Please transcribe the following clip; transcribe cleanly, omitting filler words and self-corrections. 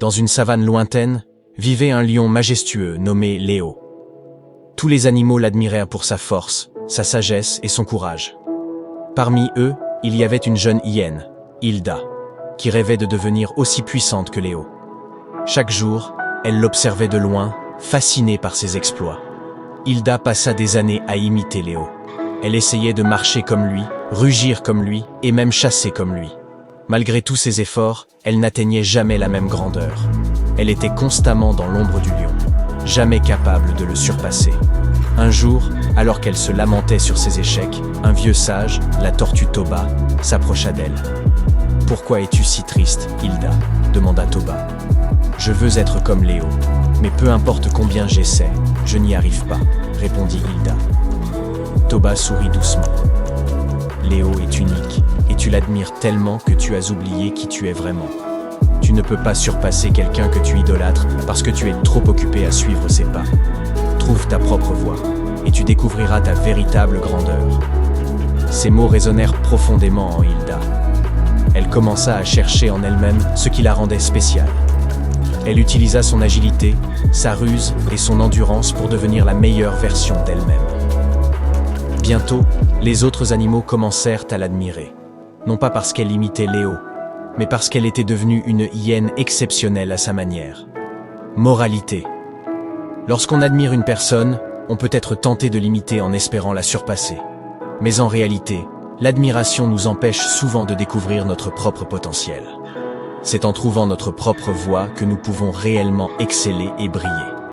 Dans une savane lointaine, vivait un lion majestueux nommé Léo. Tous les animaux l'admirèrent pour sa force, sa sagesse et son courage. Parmi eux, il y avait une jeune hyène, Hilda, qui rêvait de devenir aussi puissante que Léo. Chaque jour, elle l'observait de loin, fascinée par ses exploits. Hilda passa des années à imiter Léo. Elle essayait de marcher comme lui, rugir comme lui et même chasser comme lui. Malgré tous ses efforts, elle n'atteignait jamais la même grandeur. Elle était constamment dans l'ombre du lion, jamais capable de le surpasser. Un jour, alors qu'elle se lamentait sur ses échecs, un vieux sage, la tortue Toba, s'approcha d'elle. « Pourquoi es-tu si triste, Hilda ?» demanda Toba. « Je veux être comme Léo, mais peu importe combien j'essaie, je n'y arrive pas, » répondit Hilda. Toba sourit doucement. « Léo est unique, et tu l'admires tellement que tu as oublié qui tu es vraiment. Tu ne peux pas surpasser quelqu'un que tu idolâtres parce que tu es trop occupé à suivre ses pas. Trouve ta propre voie, et tu découvriras ta véritable grandeur. » Ces mots résonnèrent profondément en Hilda. Elle commença à chercher en elle-même ce qui la rendait spéciale. Elle utilisa son agilité, sa ruse et son endurance pour devenir la meilleure version d'elle-même. Bientôt, les autres animaux commencèrent à l'admirer. Non pas parce qu'elle imitait Léo, mais parce qu'elle était devenue une hyène exceptionnelle à sa manière. Moralité. Lorsqu'on admire une personne, on peut être tenté de l'imiter en espérant la surpasser. Mais en réalité, l'admiration nous empêche souvent de découvrir notre propre potentiel. C'est en trouvant notre propre voie que nous pouvons réellement exceller et briller.